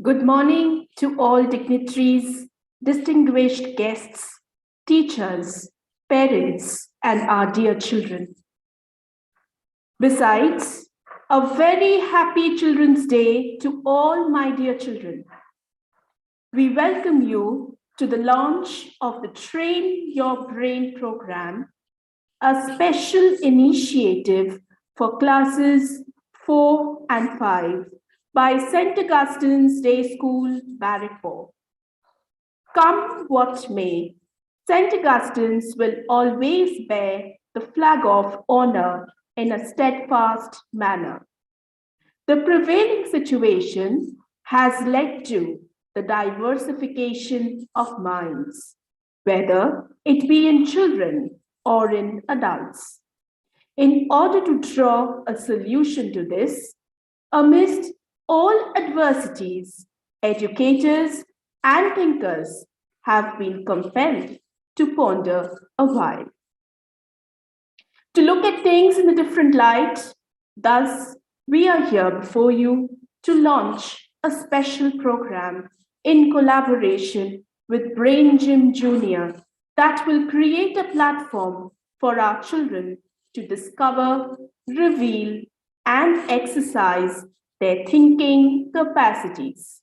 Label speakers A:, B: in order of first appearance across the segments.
A: Good morning to all dignitaries, distinguished guests, teachers, parents, and our dear children. Besides, a very happy Children's Day to all my dear children. We welcome you to the launch of the Train Your Brain program, a special initiative for classes 4 and 5 by St. Augustine's Day School, Barrackpore. Come what may, St. Augustine's will always bear the flag of honor in a steadfast manner. The prevailing situation has led to the diversification of minds, whether it be in children or in adults. In order to draw a solution to this, amidst all adversities, educators and thinkers have been compelled to ponder a while. To look at things in a different light, thus, we are here before you to launch a special program in collaboration with Brain Gym Junior that will create a platform for our children to discover, reveal, and exercise their thinking capacities.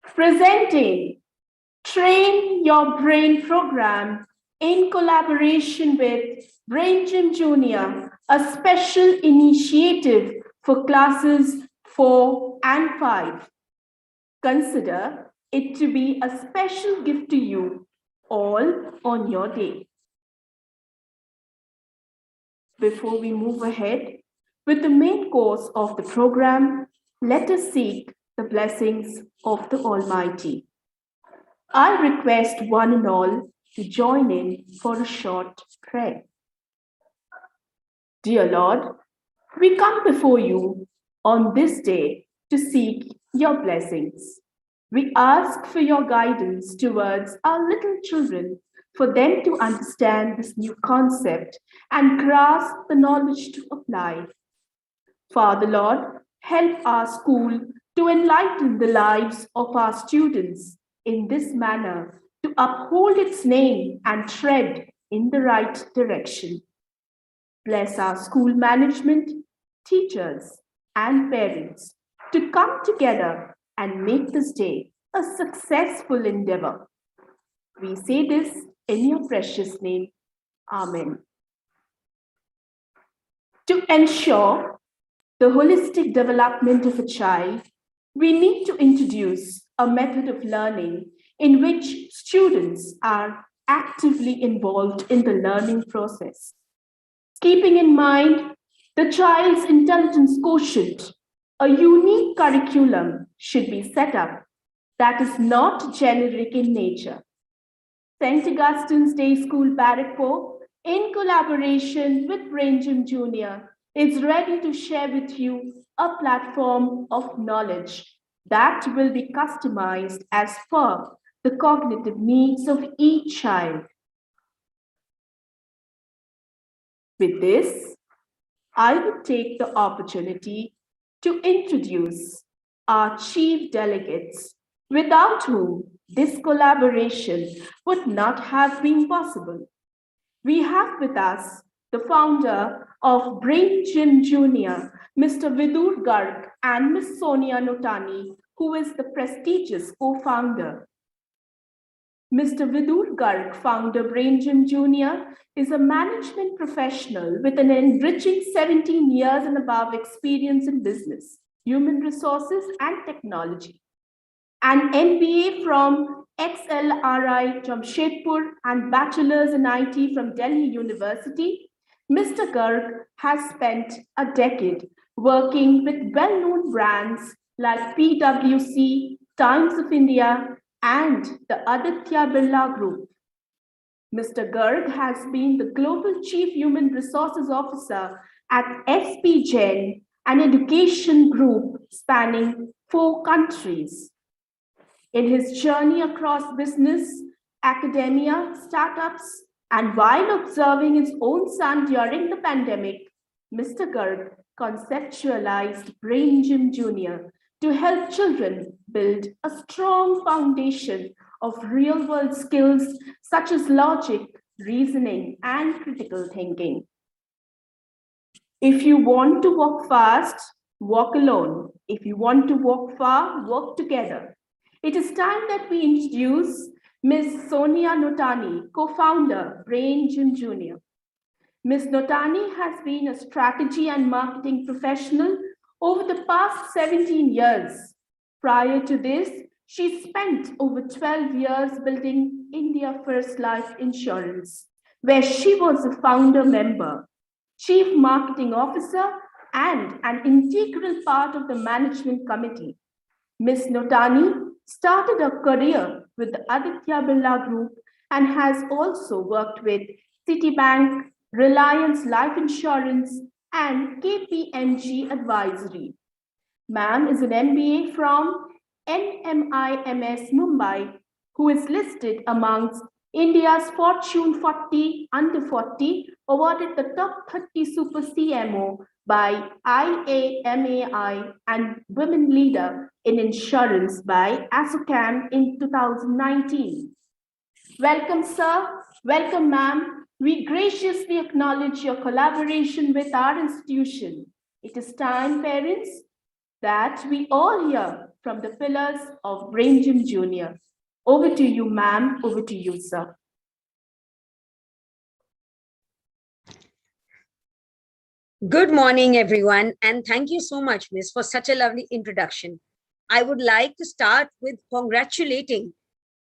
A: Presenting Train Your Brain program in collaboration with Brain Gym Junior, a special initiative for classes 4 and 5. Consider it to be a special gift to you all on your day. Before we move ahead with the main course of the program, let us seek the blessings of the Almighty. I request one and all to join in for a short prayer. Dear Lord, we come before you on this day to seek your blessings. We ask for your guidance towards our little children, for them to understand this new concept and grasp the knowledge to apply. Father Lord, help our school to enlighten the lives of our students in this manner, to uphold its name and tread in the right direction. Bless our school management, teachers, and parents to come together and make this day a successful endeavor. We say this in your precious name. Amen. To ensure the holistic development of a child, we need to introduce a method of learning in which students are actively involved in the learning process. Keeping in mind the child's intelligence quotient, a unique curriculum should be set up that is not generic in nature. St. Augustine's Day School, Barrackpore, in collaboration with Brain Gym Junior, is ready to share with you a platform of knowledge that will be customized as per the cognitive needs of each child. With this, I would take the opportunity to introduce our chief delegates, without whom this collaboration would not have been possible. We have with us the founder of Brain Gym Junior, Mr. Vidur Garg, and Ms. Sonia Notani, who is the prestigious co-founder. Mr. Vidur Garg, founder Brain Gym Junior, is a management professional with an enriching 17 years and above experience in business, human resources, and technology. An MBA from XLRI Jamshedpur and bachelor's in IT from Delhi University, Mr. Garg has spent a decade working with well-known brands like PwC, Times of India, and the Aditya Birla Group. Mr. Garg has been the Global Chief Human Resources Officer at SP Jain, an education group spanning 4 countries. In his journey across business, academia, startups, and while observing his own son during the pandemic, Mr. Garg conceptualized Brain Gym Junior to help children build a strong foundation of real-world skills such as logic, reasoning, and critical thinking. If you want to walk fast, walk alone. If you want to walk far, walk together. It is time that we introduce Ms. Sonia Notani, co-founder, Brain Gym Jr. Ms. Notani has been a strategy and marketing professional over the past 17 years. Prior to this, she spent over 12 years building India First Life Insurance, where she was a founder member, chief marketing officer, and an integral part of the management committee. Ms. Notani started her career with the Aditya Birla Group and has also worked with Citibank, Reliance Life Insurance, and KPMG Advisory. Ma'am is an MBA from NMIMS Mumbai, who is listed amongst India's Fortune 40 Under 40, awarded the top 30 Super CMO by IAMAI and Women Leader in Insurance by ASSOCHAM in 2019. Welcome, sir. Welcome, ma'am. We graciously acknowledge your collaboration with our institution. It is time, parents, that we all hear from the pillars of Brain Gym Jr. Over to you, ma'am. Over to you, sir.
B: Good morning, everyone, and thank you so much, Miss, for such a lovely introduction. I would like to start with congratulating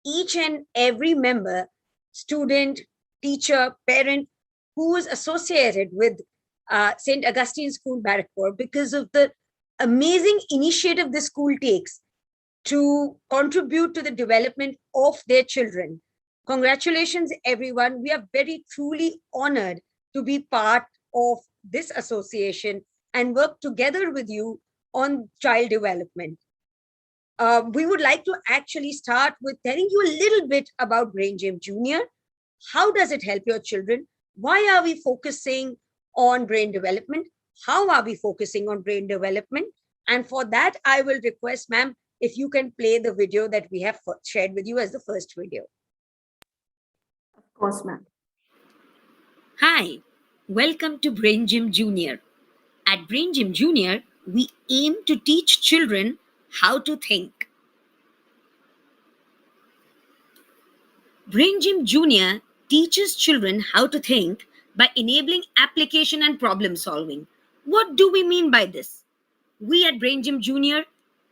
B: each and every member, student, teacher, parent who is associated with St. Augustine School, Barrackpore, because of the amazing initiative the school takes to contribute to the development of their children. Congratulations, everyone. We are very truly honored to be part of this association and work together with you on child development. We would like to actually start with telling you a little bit about Brain Gym Junior. How does it help your children? Why are we focusing on brain development? How are we focusing on brain development? And for that, I will request, ma'am, if you can play the video that we have shared with you as the first video.
A: Of course, ma'am.
C: Hi, welcome to Brain Gym Junior. At Brain Gym Junior, we aim to teach children how to think. Brain Gym Junior teaches children how to think by enabling application and problem solving. What do we mean by this? We at Brain Gym Junior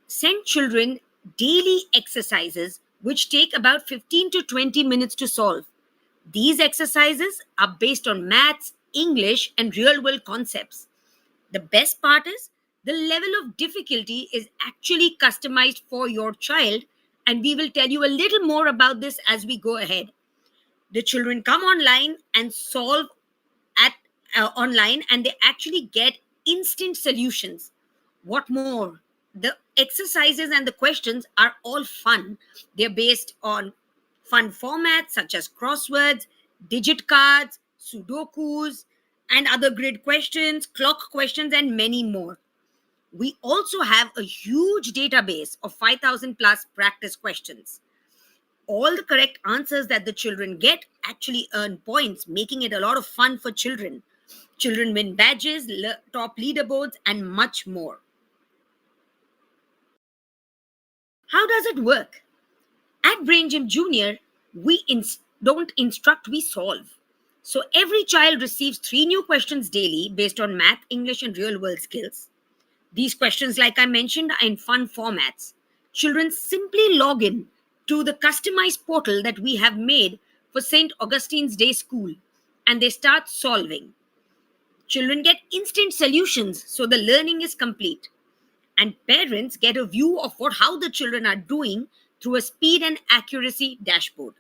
C: send children daily exercises which take about 15 to 20 minutes to solve. These exercises are based on maths, English, and real-world concepts. The best part is the level of difficulty is actually customized for your child, and we will tell you a little more about this as we go ahead. The children come online and solve at online, and they actually get instant solutions. What more? The exercises and the questions are all fun. They're based on fun formats such as crosswords, digit cards, sudokus, and other grid questions, clock questions, and many more. We also have a huge database of 5,000 plus practice questions. All the correct answers that the children get actually earn points, making it a lot of fun for children. Children win badges, top leaderboards, and much more. How does it work? At Brain Gym Junior, we don't instruct, we solve. So every child receives 3 new questions daily based on math, English, and real-world skills. These questions, like I mentioned, are in fun formats. Children simply log in to the customized portal that we have made for St. Augustine's Day School, and they start solving. Children get instant solutions, so the learning is complete. And parents get a view of how the children are doing through a speed and accuracy dashboard.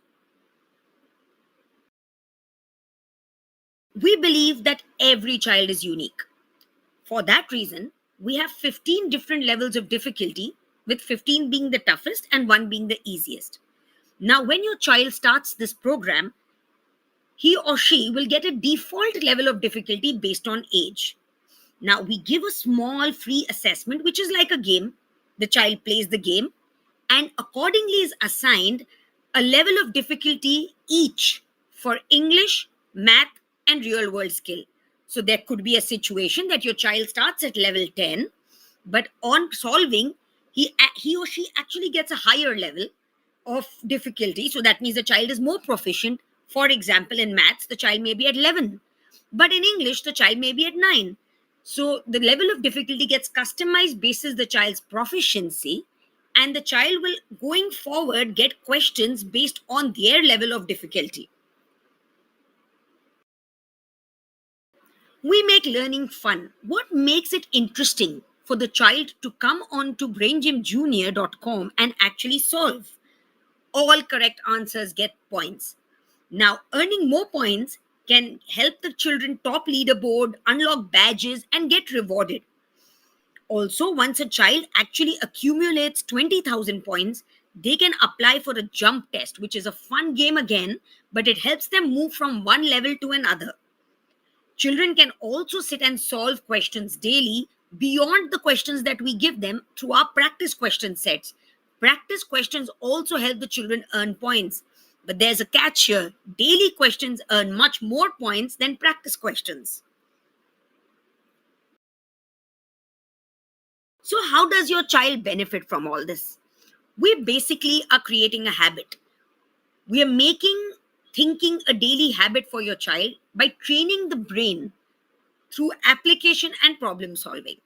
C: We believe that every child is unique. For that reason, we have 15 different levels of difficulty, with 15 being the toughest and 1 being the easiest. Now, when your child starts this program, he or she will get a default level of difficulty based on age. Now, we give a small free assessment, which is like a game. The child plays the game and accordingly is assigned a level of difficulty each for English, math, and real world skill. So there could be a situation that your child starts at level 10, but on solving, he or she actually gets a higher level of difficulty. So that means the child is more proficient. For example, in maths, the child may be at 11, but in English, the child may be at 9. So the level of difficulty gets customized basis the child's proficiency, and the child will, going forward, get questions based on their level of difficulty. We make learning fun. What makes it interesting for the child to come on to braingymjunior.com and actually solve? All correct answers get points. Now, earning more points can help the children top leaderboard, unlock badges, and get rewarded. Also, once a child actually accumulates 20,000 points, they can apply for a jump test, which is a fun game again, but it helps them move from one level to another. Children can also sit and solve questions daily beyond the questions that we give them through our practice question sets. Practice questions also help the children earn points. But there's a catch here. Daily questions earn much more points than practice questions. So, how does your child benefit from all this? We basically are creating a habit. We are making thinking a daily habit for your child by training the brain through application and problem solving.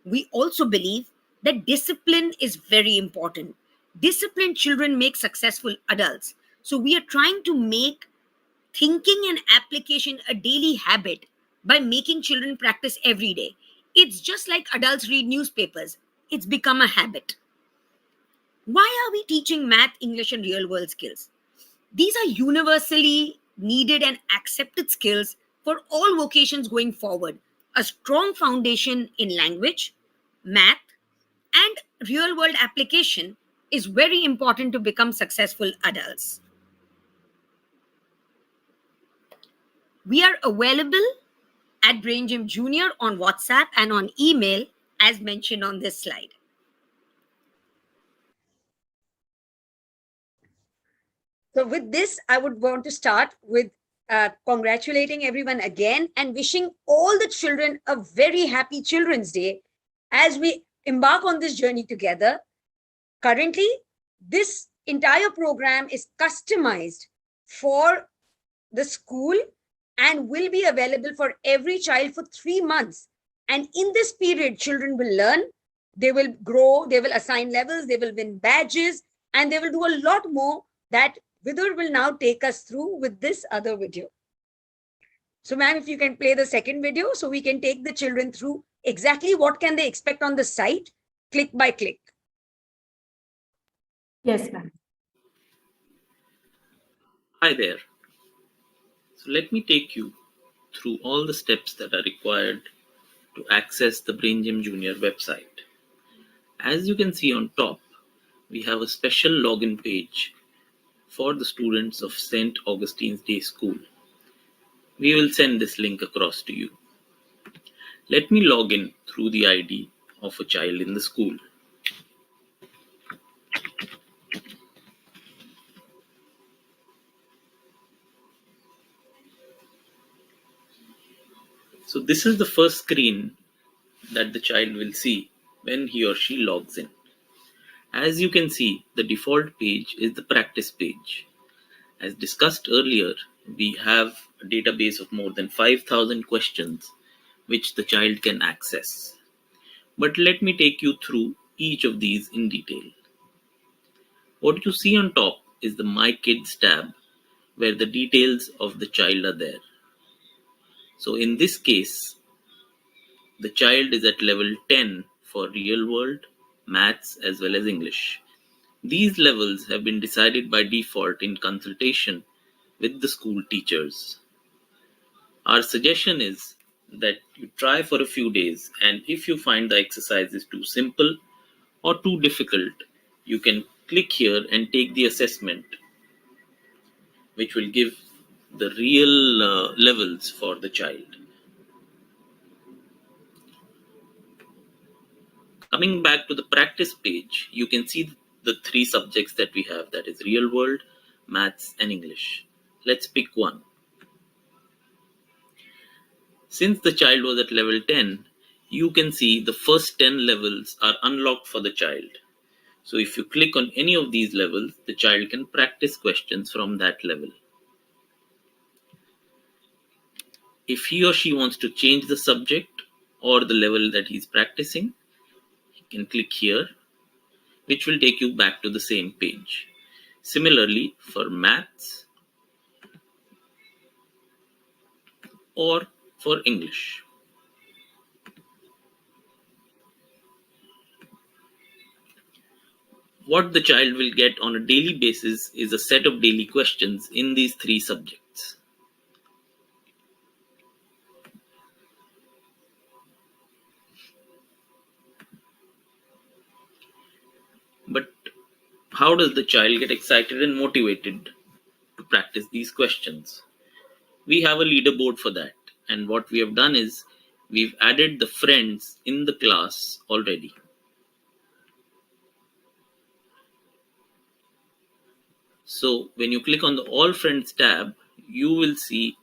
C: We also believe that discipline is very important. Disciplined children make successful adults. So we are trying to make thinking and application a daily habit by making children practice every day. It's just like adults read newspapers. It's become a habit. Why are we teaching math, English, and real world skills? These are universally needed and accepted skills for all vocations going forward. A strong foundation in language, math, and real world application is very important to become successful adults. We are available at Brain Gym Junior on WhatsApp and on email as mentioned on this slide.
B: So with this, I would want to start with congratulating everyone again and wishing all the children a very happy Children's Day as we embark on this journey together. Currently, this entire program is customized for the school and will be available for every child for 3 months. And in this period, children will learn, they will grow, they will assign levels, they will win badges, and they will do a lot more that Vidur will now take us through with this other video. So ma'am, if you can play the second video so we can take the children through exactly what can they expect on the site, click by click.
A: Yes, ma'am.
D: Hi there. So let me take you through all the steps that are required to access the Brain Gym Junior website. As you can see on top, we have a special login page for the students of St. Augustine's Day School. We will send this link across to you. Let me log in through the ID of a child in the school. So this is the first screen that the child will see when he or she logs in. As you can see, the default page is the practice page. As discussed earlier, we have a database of more than 5,000 questions which the child can access. But let me take you through each of these in detail. What you see on top is the My Kids tab, where the details of the child are there. So in this case, the child is at level 10 for real world, maths, as well as English. These levels have been decided by default in consultation with the school teachers. Our suggestion is that you try for a few days, and if you find the exercise is too simple or too difficult, you can click here and take the assessment, which will give the real levels for the child. Coming back to the practice page, you can see the three subjects that we have, that is real world, maths and English. Let's pick one. Since the child was at level 10, you can see the first 10 levels are unlocked for the child. So if you click on any of these levels, the child can practice questions from that level. If he or she wants to change the subject or the level that he's practicing, he can click here, which will take you back to the same page. Similarly, for maths or for English. What the child will get on a daily basis is a set of daily questions in these three subjects. But how does the child get excited and motivated to practice these questions? We have a leaderboard for that. And what we have done is we've added the friends in the class already. So when you click on the All Friends tab, you will see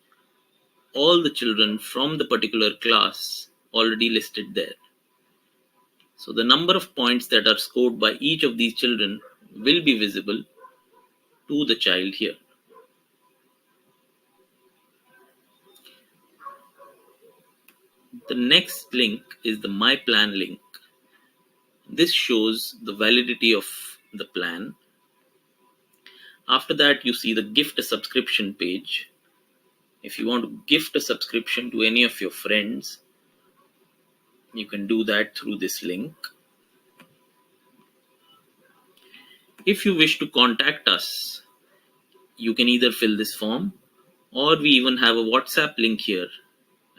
D: all the children from the particular class already listed there. So the number of points that are scored by each of these children will be visible to the child here. The next link is the My Plan link. This shows the validity of the plan. After that, you see the gift a subscription page. If you want to gift a subscription to any of your friends, you can do that through this link. If you wish to contact us, you can either fill this form, or we even have a WhatsApp link here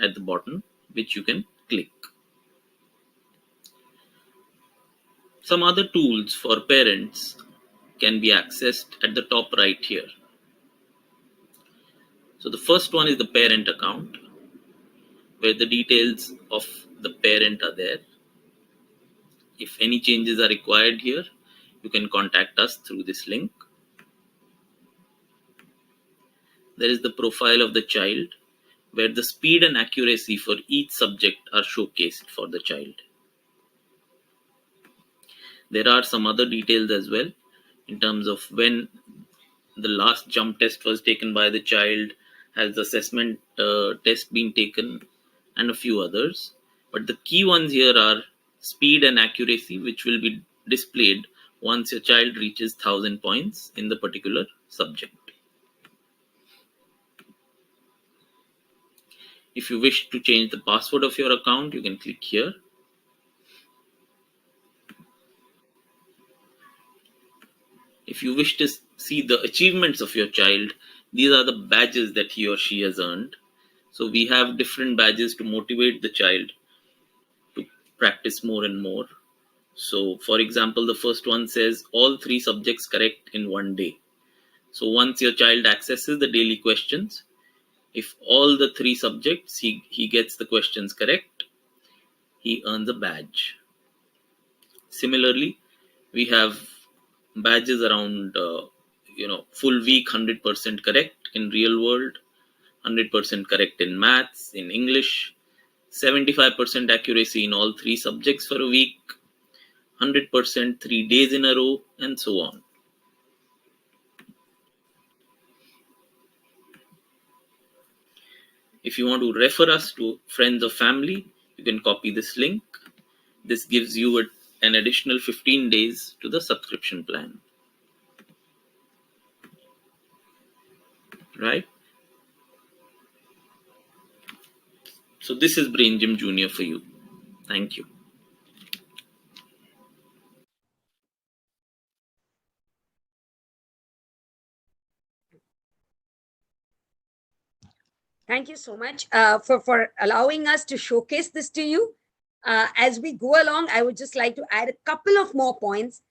D: at the bottom, which you can click. Some other tools for parents can be accessed at the top right here. So the first one is the parent account, where the details of the parent are there. If any changes are required here, you can contact us through this link. There is the profile of the child, where the speed and accuracy for each subject are showcased for the child. There are some other details as well in terms of when the last jump test was taken by the child, has the assessment test been taken, and a few others. But the key ones here are speed and accuracy, which will be displayed once your child reaches 1000 points in the particular subject. If you wish to change the password of your account, you can click here. If you wish to see the achievements of your child, these are the badges that he or she has earned. So we have different badges to motivate the child to practice more and more. So for example, the first one says all three subjects correct in one day. So once your child accesses the daily questions, if all the three subjects he gets the questions correct, he earns a badge. Similarly, we have badges around full week 100% correct in real world, 100% correct in maths, in English, 75% accuracy in all three subjects for a week, 100% 3 days in a row, and so on. If you want to refer us to friends or family, you can copy this link. This gives you an additional 15 days to the subscription plan. Right? So this is Brain Gym Junior for you. Thank you.
B: Thank you so much for allowing us to showcase this to you. As we go along, I would just like to add a couple of more points.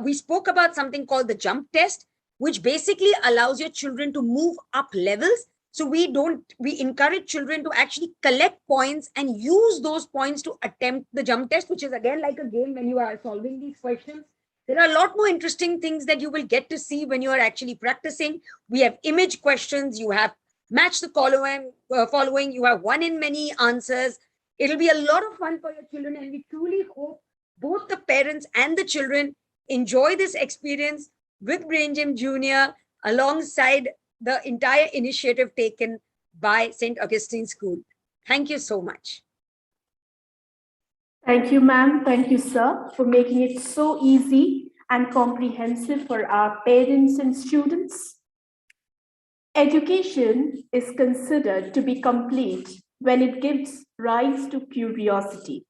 B: We spoke about something called the jump test, which basically allows your children to move up levels So we encourage children to actually collect points and use those points to attempt the jump test, which is again like a game when you are solving these questions. There are a lot more interesting things that you will get to see when you are actually practicing. We have image questions, you have match the following, you have one in many answers. It'll be a lot of fun for your children, and we truly hope both the parents and the children enjoy this experience with Brain Gym Junior alongside the entire initiative taken by St. Augustine School. Thank you so much.
A: Thank you, ma'am. Thank you, sir, for making it so easy and comprehensive for our parents and students. Education is considered to be complete when it gives rise to curiosity,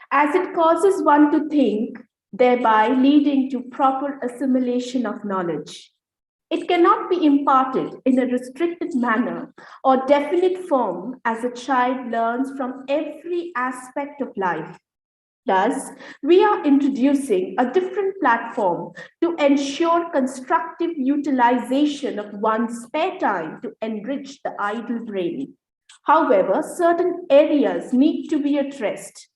A: as it causes one to think, thereby leading to proper assimilation of knowledge. It cannot be imparted in a restricted manner or definite form as a child learns from every aspect of life. Thus, we are introducing a different platform to ensure constructive utilization of one's spare time to enrich the idle brain. However, certain areas need to be addressed.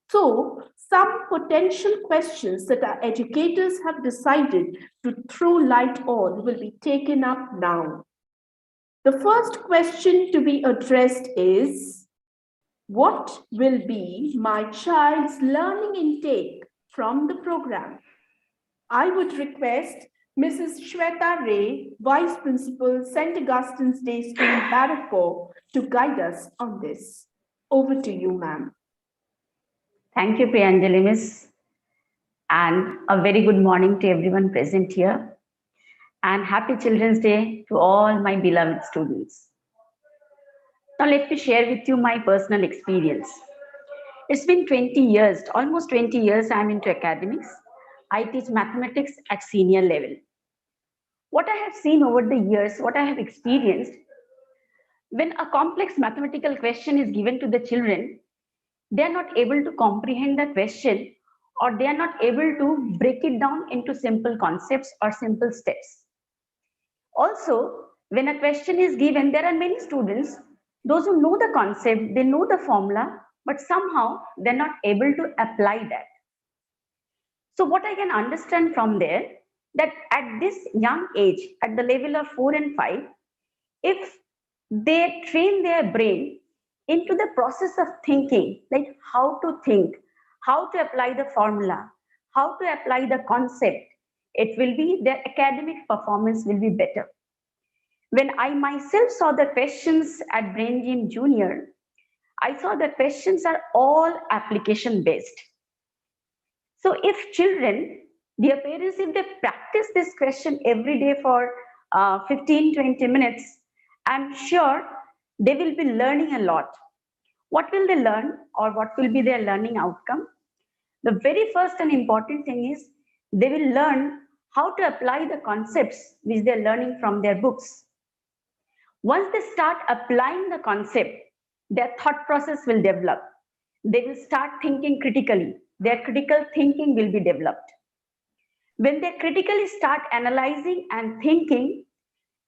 A: So, some potential questions that our educators have decided to throw light on will be taken up now. The first question to be addressed is, what will be my child's learning intake from the program? I would request Mrs. Shweta Ray, Vice Principal, St. Augustine's Day School, Barrackpore, to guide us on this. Over to you, ma'am.
E: Thank you, Priyanjali Miss, and a very good morning to everyone present here. And happy Children's Day to all my beloved students. Now let me share with you my personal experience. It's been 20 years, almost 20 years I'm into academics. I teach mathematics at senior level. What I have seen over the years, what I have experienced, when a complex mathematical question is given to the children, they are not able to comprehend the question, or they are not able to break it down into simple concepts or simple steps. Also, when a question is given, there are many students, those who know the concept, they know the formula, but somehow they're not able to apply that. So what I can understand from there, that at this young age, at the level of 4 and 5, if they train their brain into the process of thinking, like how to think, how to apply the formula, how to apply the concept, it will be their academic performance will be better. When I myself saw the questions at Brain Gym Junior, I saw the questions are all application based. So if children, their parents, if they practice this question every day for 15-20 minutes, I'm sure they will be learning a lot. What will they learn, or what will be their learning outcome? The very first and important thing is they will learn how to apply the concepts which they're learning from their books. Once they start applying the concept, their thought process will develop. They will start thinking critically. Their critical thinking will be developed. When they critically start analyzing and thinking,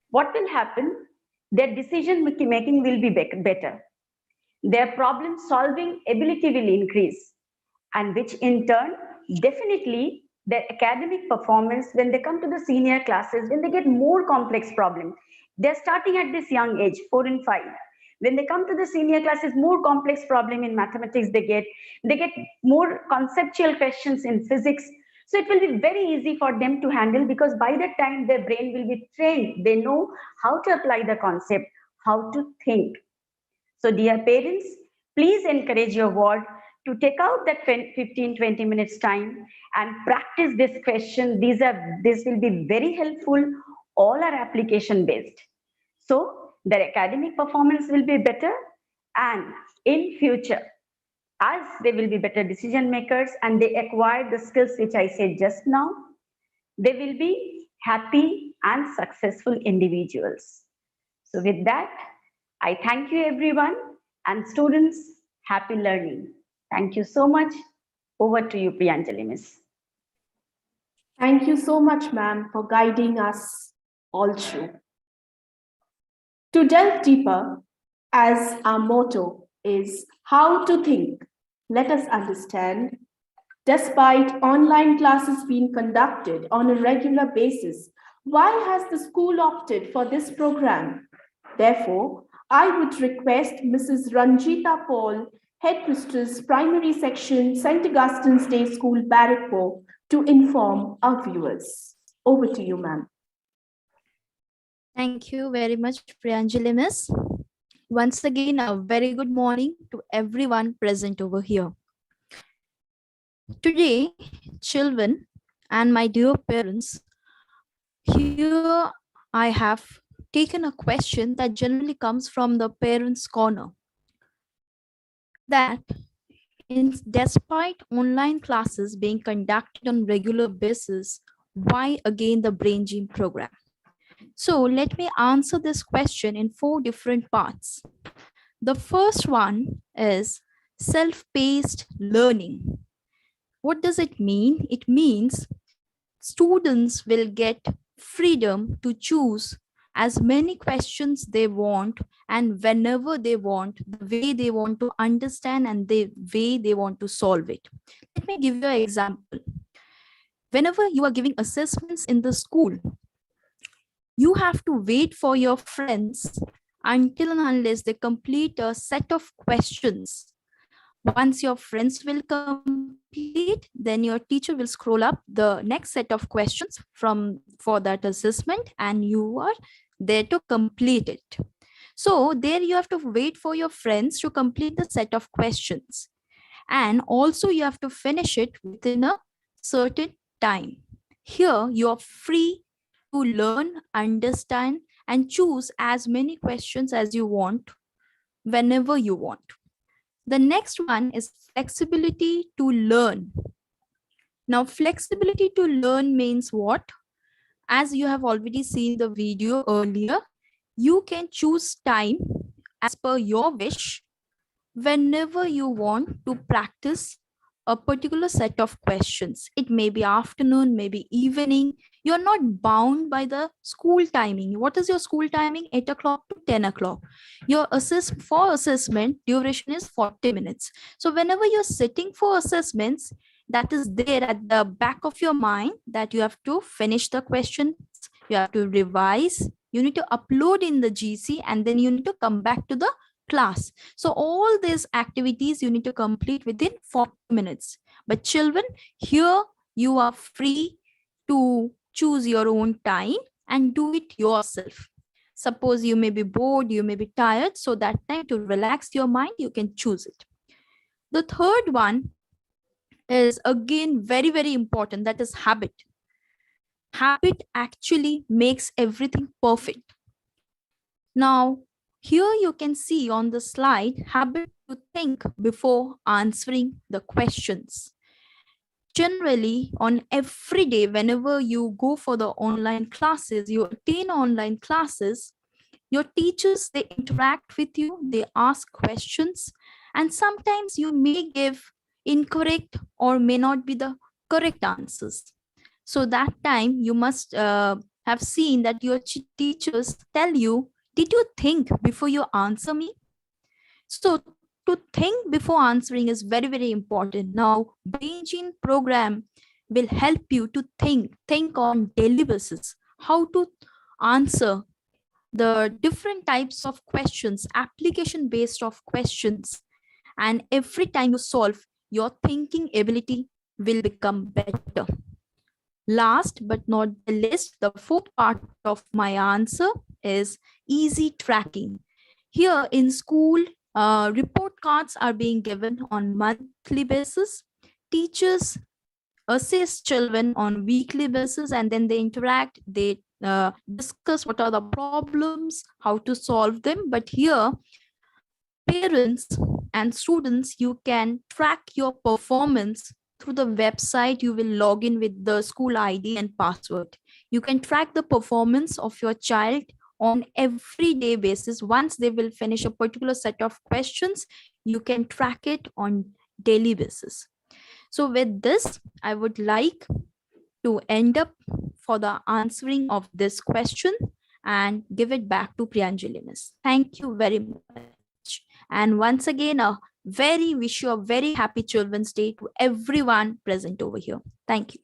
E: what will happen? Their decision making will be better. Their problem solving ability will increase, and which in turn, definitely their academic performance, when they come to the senior classes, when they get more complex problems, they're starting at this young age, 4 and 5. When they come to the senior classes, more complex problem in mathematics they get more conceptual questions in physics. So it will be very easy for them to handle, because by that time their brain will be trained. They know how to apply the concept, how to think. So dear parents, please encourage your ward to take out that 15-20 minutes time and practice this question. This will be very helpful. All are application based. So their academic performance will be better, and in future, as they will be better decision makers and they acquire the skills which I said just now, they will be happy and successful individuals. So with that, I thank you everyone, and students, happy learning. Thank you so much. Over to you, Priyanjali Miss.
A: Thank you so much, ma'am, for guiding us all through. To delve deeper, as our motto is how to think, let us understand, despite online classes being conducted on a regular basis, why has the school opted for this program? Therefore, I would request Mrs. Ranjita Paul, Headmistress, Primary Section, St. Augustine's Day School, Barrackpore, to inform our viewers. Over to you, ma'am.
F: Thank you very much, Priyanjali Miss. Once again, a very good morning to everyone present over here. Today, children and my dear parents, here I have taken a question that generally comes from the parents' corner. That despite online classes being conducted on regular basis, why again the Brain Gym program? So let me answer this question in 4 different parts. The first one is self-paced learning. What does it mean? It means students will get freedom to choose as many questions they want and whenever they want, the way they want to understand and the way they want to solve it. Let me give you an example. Whenever you are giving assessments in the school, you have to wait for your friends until and unless they complete a set of questions. Once your friends will complete, then your teacher will scroll up the next set of questions for that assessment and you are there to complete it. So there you have to wait for your friends to complete the set of questions. And also you have to finish it within a certain time. Here you are free to learn, understand, and choose as many questions as you want whenever you want. The next one is flexibility to learn. Now, flexibility to learn means what? As you have already seen the video earlier, you can choose time as per your wish whenever you want to practice a particular set of questions. It may be afternoon, maybe evening. You're not bound by the school timing. What is your school timing? 8 o'clock to 10 o'clock. Your assessment duration is 40 minutes. So whenever you're sitting for assessments, that is there at the back of your mind that you have to finish the questions, you have to revise, you need to upload in the GC, and then you need to come back to the class. So all these activities you need to complete within 40 minutes. But children, here you are free to choose your own time and do it yourself. Suppose you may be bored, you may be tired, so that time to relax your mind, you can choose it. The third one is again very, very important, that is habit. Habit actually makes everything perfect. Now, here you can see on the slide, habit to think before answering the questions. Generally, on every day, whenever you go for the online classes, you attend online classes, your teachers, they interact with you, they ask questions, and sometimes you may give incorrect or may not be the correct answers. So that time you must have seen that your teachers tell you, did you think before you answer me? So to think before answering is very, very important. Now, Brain Gene program will help you to think on daily basis, how to answer the different types of questions, application based of questions. And every time you solve, your thinking ability will become better. Last but not the least, the fourth part of my answer is easy tracking. Here in school, report cards are being given on monthly basis. Teachers assist children on weekly basis, and then they interact, they discuss what are the problems, how to solve them. But here, parents and students, you can track your performance through the website. You will log in with the school ID and password. You can track the performance of your child on everyday basis. Once they will finish a particular set of questions, you can track it on daily basis. So with this, I would like to end up for the answering of this question. and give it back to Priyanjali Miss. Thank you very much. And once again, wish you a very happy Children's Day to everyone present over here. Thank you.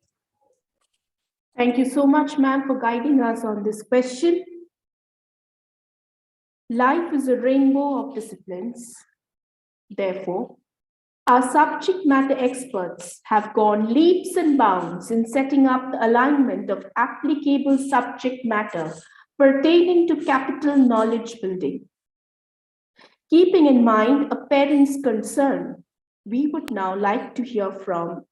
A: Thank you so much, ma'am, for guiding us on this question. Life is a rainbow of disciplines. Therefore, our subject matter experts have gone leaps and bounds in setting up the alignment of applicable subject matter pertaining to capital knowledge building. Keeping in mind a parent's concern, we would now like to hear from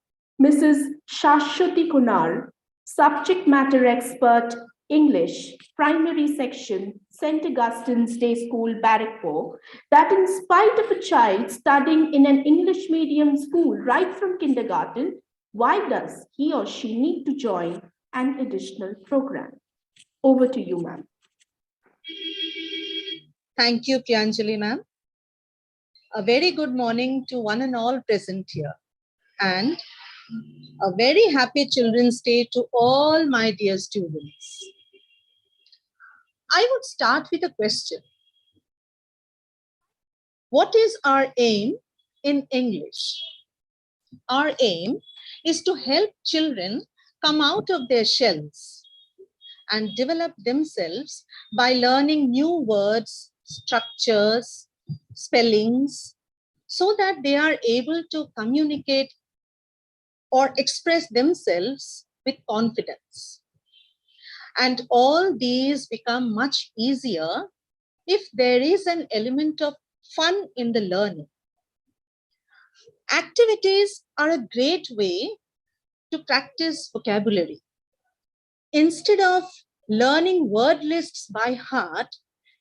A: Mrs. Shashwati Kunar, subject matter expert, English, primary section, St. Augustine's Day School, Barrackpore, that in spite of a child studying in an English medium school right from kindergarten, why does he or she need to join an additional program? Over to you, ma'am.
G: Thank you, Priyanjali ma'am. A very good morning to one and all present here. And a very happy Children's Day to all my dear students. I would start with a question. What is our aim in English? Our aim is to help children come out of their shells and develop themselves by learning new words, structures, spellings, so that they are able to communicate or express themselves with confidence. And all these become much easier if there is an element of fun in the learning. Activities are a great way to practice vocabulary. Instead of learning word lists by heart,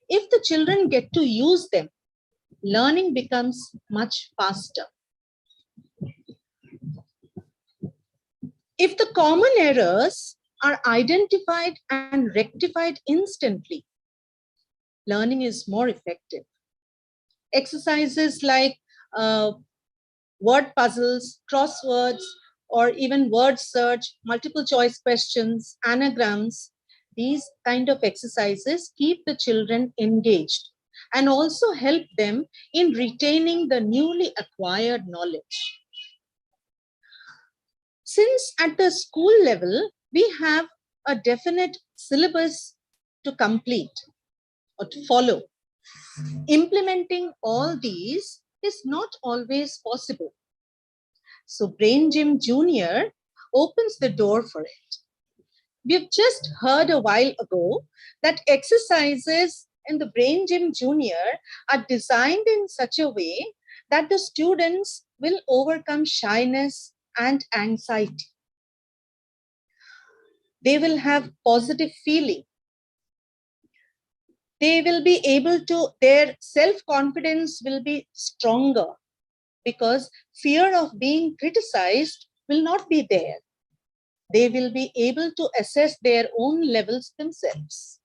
G: if the children get to use them, learning becomes much faster. If the common errors are identified and rectified instantly, learning is more effective. Exercises like word puzzles, crosswords, or even word search, multiple choice questions, anagrams, these kind of exercises keep the children engaged and also help them in retaining the newly acquired knowledge. Since at the school level, we have a definite syllabus to complete or to follow, implementing all these is not always possible. So Brain Gym Junior opens the door for it. We've just heard a while ago that exercises in the Brain Gym Junior are designed in such a way that the students will overcome shyness and anxiety. They will have positive feeling. They will be able to, their self-confidence will be stronger because fear of being criticized will not be there. They will be able to assess their own levels themselves.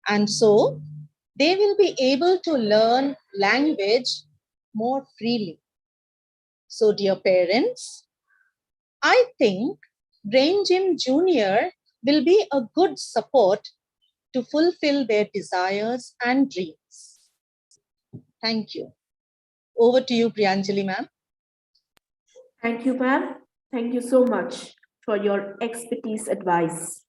G: And so they will be able to learn language more freely. So dear parents, I think Brain Gym Junior will be a good support to fulfill their desires and dreams. Thank you. Over to you, Priyanjali ma'am.
A: Thank you, ma'am. Thank you so much for your expertise advice.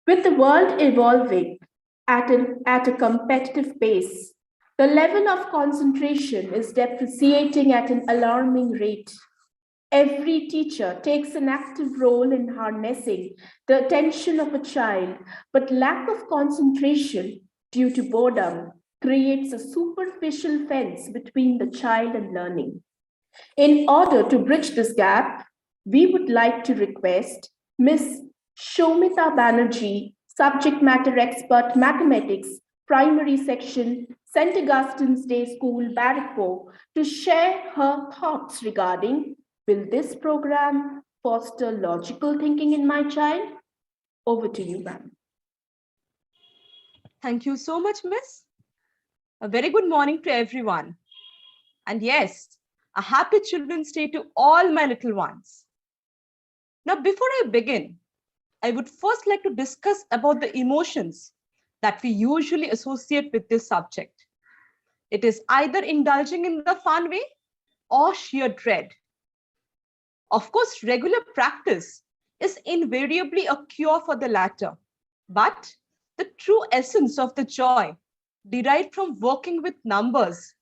A: With the world evolving at a competitive pace, the level of concentration is depreciating at an alarming rate. Every teacher takes an active role in harnessing the attention of a child, but lack of concentration due to boredom creates a superficial fence between the child and learning. In order to bridge this gap, we would like to request Ms. Shomita Banerjee, subject matter expert mathematics, primary section, St. Augustine's Day School, Barrackpore, to share her thoughts regarding, will this program foster logical thinking in my child? Over to you, ma'am.
H: Thank you so much, Miss. A very good morning to everyone. And yes, a happy Children's Day to all my little ones. Now, before I begin, I would first like to discuss about the emotions that we usually associate with this subject. It is either indulging in the fun way or sheer dread. Of course, regular practice is invariably a cure for the latter, but the true essence of the joy derived from working with numbers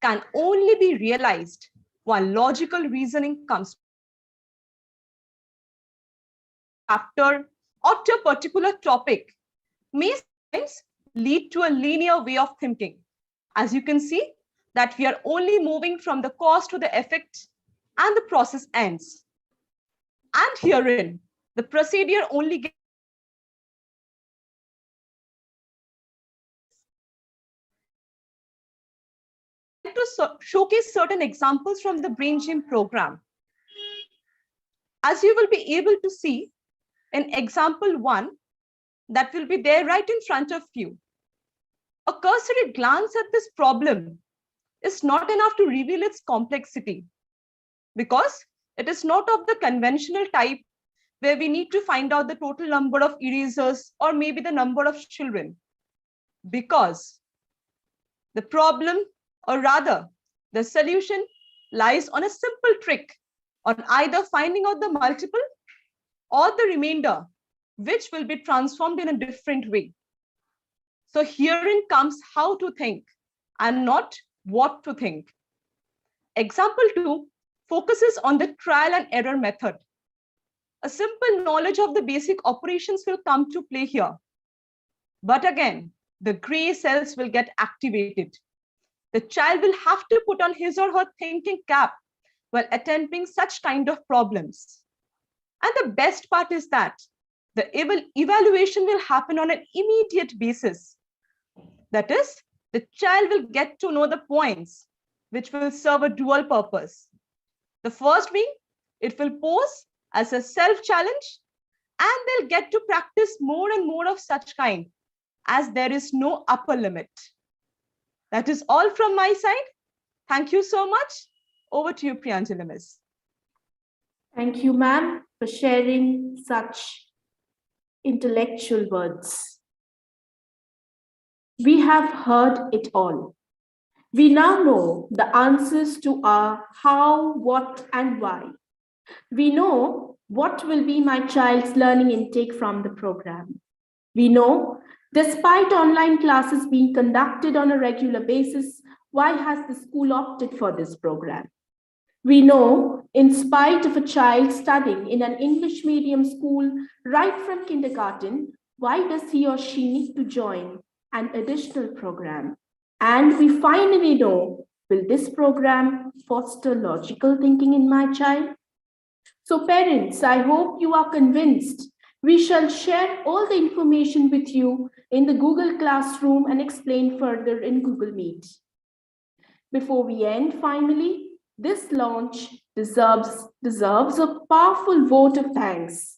H: can only be realized while logical reasoning comes after or to a particular topic may sometimes lead to a linear way of thinking. As you can see, that we are only moving from the cause to the effect and the process ends. And herein, the procedure only gets to showcase certain examples from the Brain Gym program. As you will be able to see in example 1, that will be there right in front of you. A cursory glance at this problem is not enough to reveal its complexity because it is not of the conventional type where we need to find out the total number of erasers or maybe the number of children. Because the problem, or rather the solution, lies on a simple trick on either finding out the multiple or the remainder, which will be transformed in a different way. So herein comes how to think and not what to think. Example 2 focuses on the trial and error method. A simple knowledge of the basic operations will come to play here. But again, the gray cells will get activated. The child will have to put on his or her thinking cap while attempting such kind of problems. And the best part is that the evaluation will happen on an immediate basis. That is, the child will get to know the points, which will serve a dual purpose. The first being, it will pose as a self-challenge, and they'll get to practice more and more of such kind, as there is no upper limit. That is all from my side. Thank you so much. Over to you, Priyanjali Miss.
A: Thank you, ma'am, for sharing such intellectual words. We have heard it all. We now know the answers to our how, what, and why. We know what will be my child's learning intake from the program. We know, despite online classes being conducted on a regular basis, why has the school opted for this program? We know, in spite of a child studying in an English medium school right from kindergarten, why does he or she need to join an additional program? And we finally know, will this program foster logical thinking in my child? So parents, I hope you are convinced. We shall share all the information with you in the Google Classroom and explain further in Google Meet. Before we end, finally, this launch deserves a powerful vote of thanks.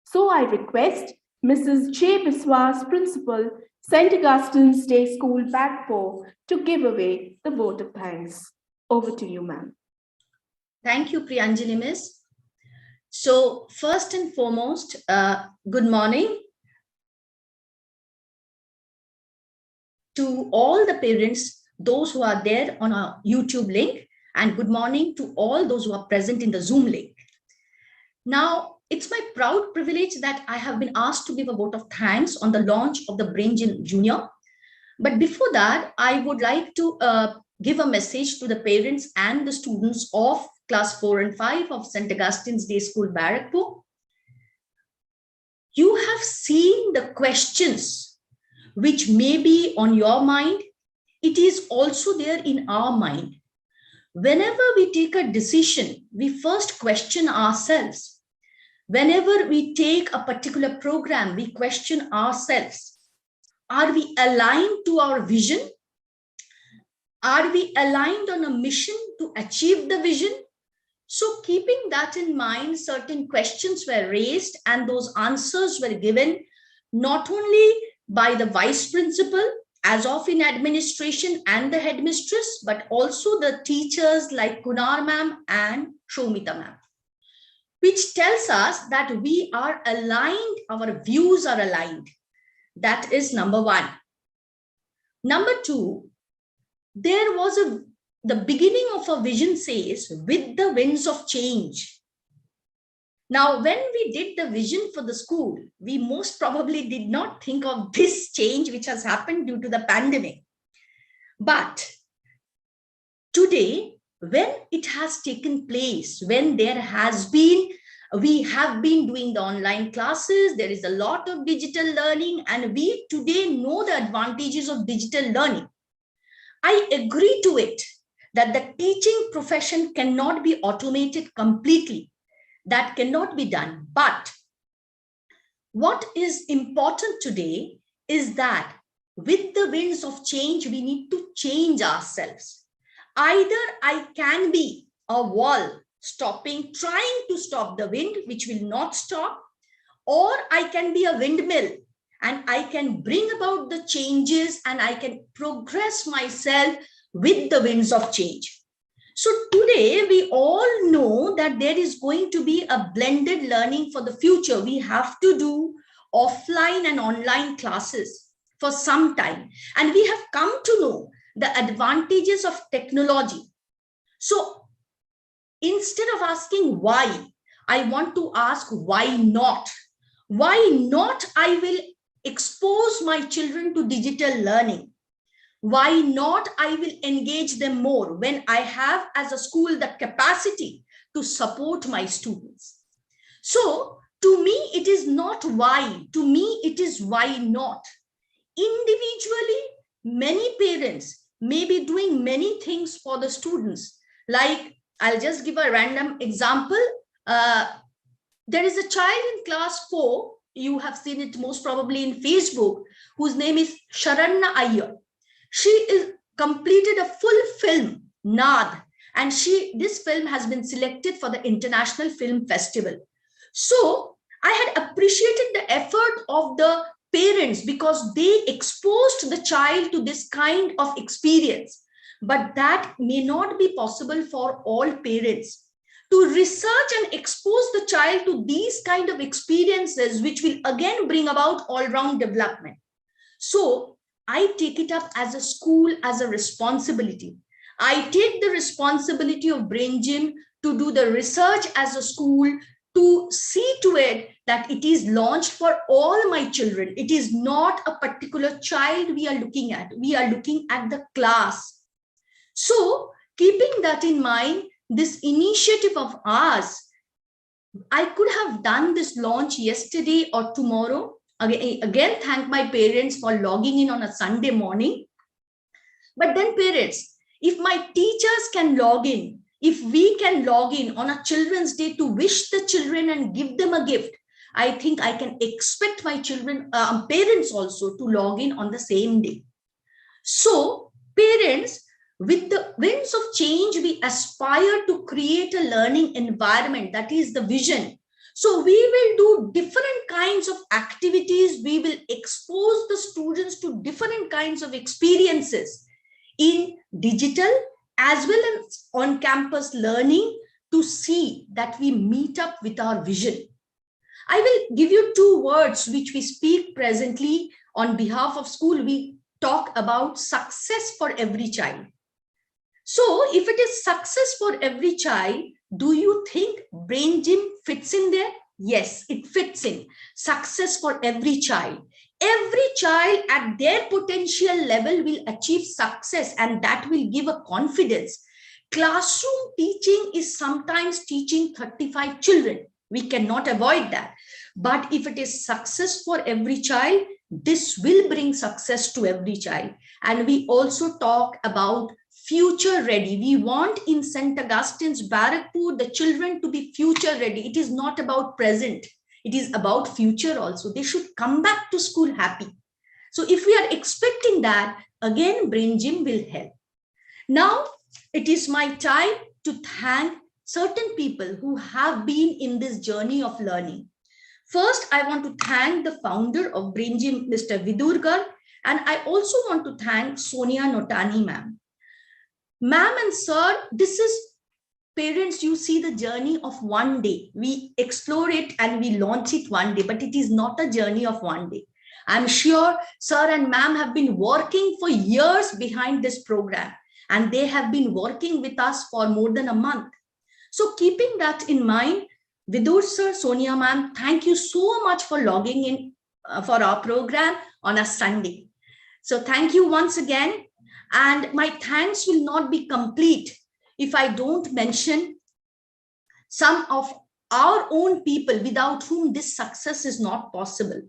A: So I request Mrs. J. Biswas, Principal, St. Augustine's Day School, Bagpo, to give away the vote of thanks. Over to you, ma'am.
I: Thank you, Priyanjali Miss. So first and foremost, good morning to all the parents, those who are there on our YouTube link, and good morning to all those who are present in the Zoom link. Now, it's my proud privilege that I have been asked to give a vote of thanks on the launch of the Brain Gym Junior. But before that, I would like to give a message to the parents and the students of class 4 and 5 of St. Augustine's Day School, Barakpur. You have seen the questions which may be on your mind. It is also there in our mind. Whenever we take a decision, we first question ourselves. Whenever we take a particular program, we question ourselves. Are we aligned to our vision? Are we aligned on a mission to achieve the vision? So keeping that in mind, certain questions were raised and those answers were given not only by the vice principal, as of in administration and the headmistress, but also the teachers like Kunar ma'am and Shomita ma'am. which tells us that we are aligned, our views are aligned. That is number one. Number two, there was the beginning of a vision says, with the winds of change. Now, when we did the vision for the school, we most probably did not think of this change which has happened due to the pandemic. But today, when it has taken place, when there has been, we have been doing the online classes, there is a lot of digital learning, and we today know the advantages of digital learning. I agree to it that the teaching profession cannot be automated completely. That cannot be done. But what is important today is that with the winds of change, we need to change ourselves. Either I can be a wall trying to stop the wind, which will not stop, or I can be a windmill and I can bring about the changes and I can progress myself with the winds of change. So today we all know that there is going to be a blended learning for the future. We have to do offline and online classes for some time. And we have come to know the advantages of technology. So instead of asking why, I want to ask why not? Why not I will expose my children to digital learning? Why not I will engage them more when I have as a school the capacity to support my students? So to me, it is not why. To me, it is why not. Individually, many parents may be doing many things for the students. Like, I'll just give a random example. There is a child in class 4, you have seen it most probably in Facebook, whose name is Sharanna Iyer. She is completed a full film, Naad, and this film has been selected for the International Film Festival. So I had appreciated the effort of the parents because they exposed the child to this kind of experience. But that may not be possible for all parents. To research and expose the child to these kind of experiences, which will again bring about all-round development. So I take it up as a school, as a responsibility. I take the responsibility of Brain Gym to do the research as a school, to see to it that it is launched for all my children. It is not a particular child we are looking at. We are looking at the class. So keeping that in mind, this initiative of ours, I could have done this launch yesterday or tomorrow. Again, thank my parents for logging in on a Sunday morning. But then parents, if my teachers can log in, if we can log in on a Children's Day to wish the children and give them a gift, I think I can expect my children, parents also to log in on the same day. So parents, with the winds of change, we aspire to create a learning environment. That is the vision. So we will do different kinds of activities. We will expose the students to different kinds of experiences in digital as well as on-campus learning to see that we meet up with our vision. I will give you 2 words which we speak presently on behalf of school. We talk about success for every child. So if it is success for every child, do you think Brain Gym fits in there? Yes, it fits in. Success for every child. Every child at their potential level will achieve success, and that will give a confidence. Classroom teaching is sometimes teaching 35 children. We cannot avoid that. But if it is success for every child, this will bring success to every child. And we also talk about future ready. We want in St. Augustine's, Barrackpur, the children to be future ready. It is not about present. It is about future also. They should come back to school happy. So if we are expecting that, again, Brain Gym will help. Now, it is my time to thank certain people who have been in this journey of learning. First, I want to thank the founder of Brain Gym, Mr. Vidurkar, and I also want to thank Sonia Notani, ma'am. Ma'am and sir, this is parents, you see the journey of one day. We explore it and we launch it one day, but it is not a journey of one day. I'm sure sir and ma'am have been working for years behind this program, and they have been working with us for more than a month. So keeping that in mind, Vidur sir, Sonia ma'am, thank you so much for logging in for our program on a Sunday. So thank you once again. And my thanks will not be complete if I don't mention some of our own people without whom this success is not possible.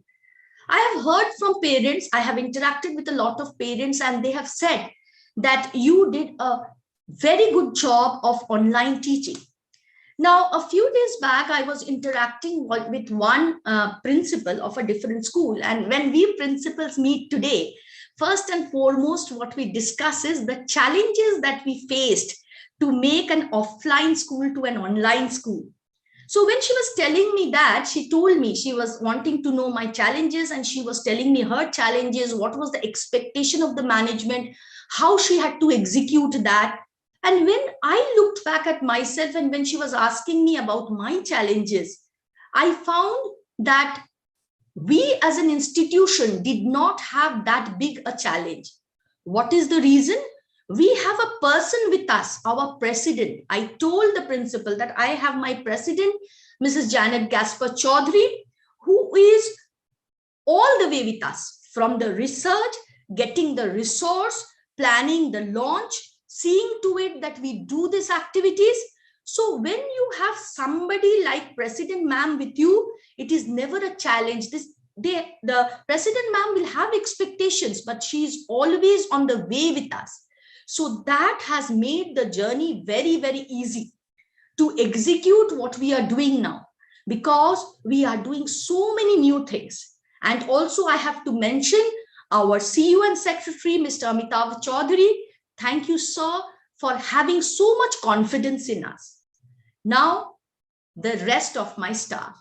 I: I have heard from parents, I have interacted with a lot of parents, and they have said that you did a very good job of online teaching. Now, a few days back, I was interacting with one principal of a different school. And when we principals meet today, first and foremost, what we discuss is the challenges that we faced to make an offline school to an online school. So when she was telling me that, she told me she was wanting to know my challenges, and she was telling me her challenges, what was the expectation of the management, how she had to execute that. And when I looked back at myself and when she was asking me about my challenges, I found that we as an institution did not have that big a challenge. What is the reason? We have a person with us, our president. I told the principal that I have my president, Mrs. Janet Gaspar Chaudhary, who is all the way with us, from the research, getting the resource, planning the launch, seeing to it that we do these activities. So when you have somebody like President Ma'am with you, it is never a challenge. The President Ma'am will have expectations, but she is always on the way with us. So that has made the journey very, very easy to execute what we are doing now, because we are doing so many new things. And also I have to mention our CU and Secretary, Mr. Amitav Chaudhary. Thank you, sir, for having so much confidence in us. Now, the rest of my staff.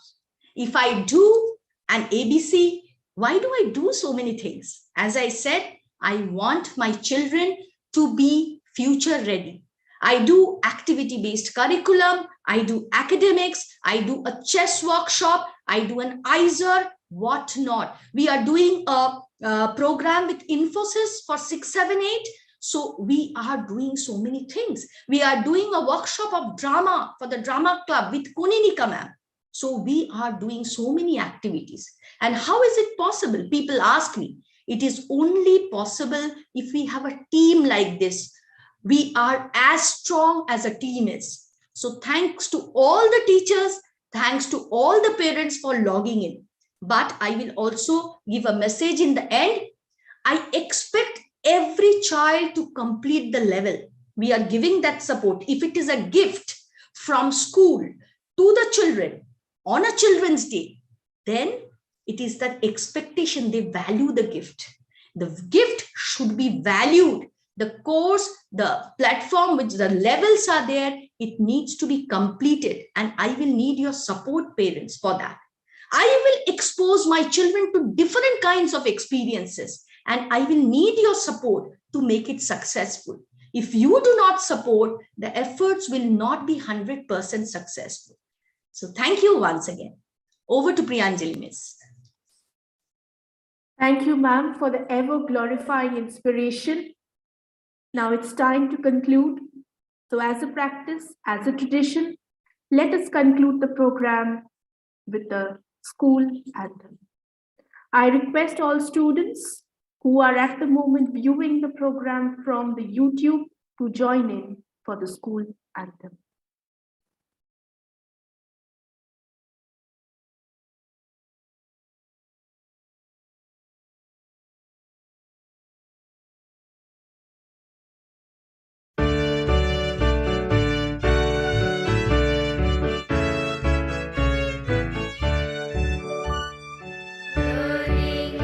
I: If I do an ABC, why do I do so many things? As I said, I want my children to be future ready. I do activity-based curriculum, I do academics, I do a chess workshop, I do an ISER, whatnot. We are doing a program with Infosys for 6, 7, 8. So we are doing so many things. We are doing a workshop of drama for the drama club with Kuninika ma'am. So we are doing so many activities. And how is it possible? People ask me. It is only possible if we have a team like this. We are as strong as a team is. So thanks to all the teachers, thanks to all the parents for logging in. But I will also give a message in the end. I expect every child to complete the level. We are giving that support. If it is a gift from school to the children on a Children's Day, then it is that expectation. They value the gift. The gift should be valued. The course, the platform, which the levels are there, it needs to be completed. And I will need your support, parents, for that. I will expose my children to different kinds of experiences, and I will need your support to make it successful. If you do not support, the efforts will not be 100% successful. So thank you once again. Over to Priyanjali, Miss.
A: Thank you, ma'am, for the ever glorifying inspiration. Now it's time to conclude. So as a practice, as a tradition, let us conclude the program with the school anthem. I request all students who are at the moment viewing the program from the YouTube to join in for the school anthem.
J: Learning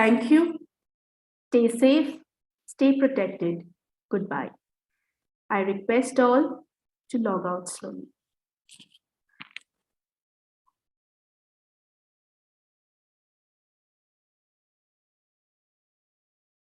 A: Thank you. Stay safe, stay protected. Goodbye. I request all to log out slowly.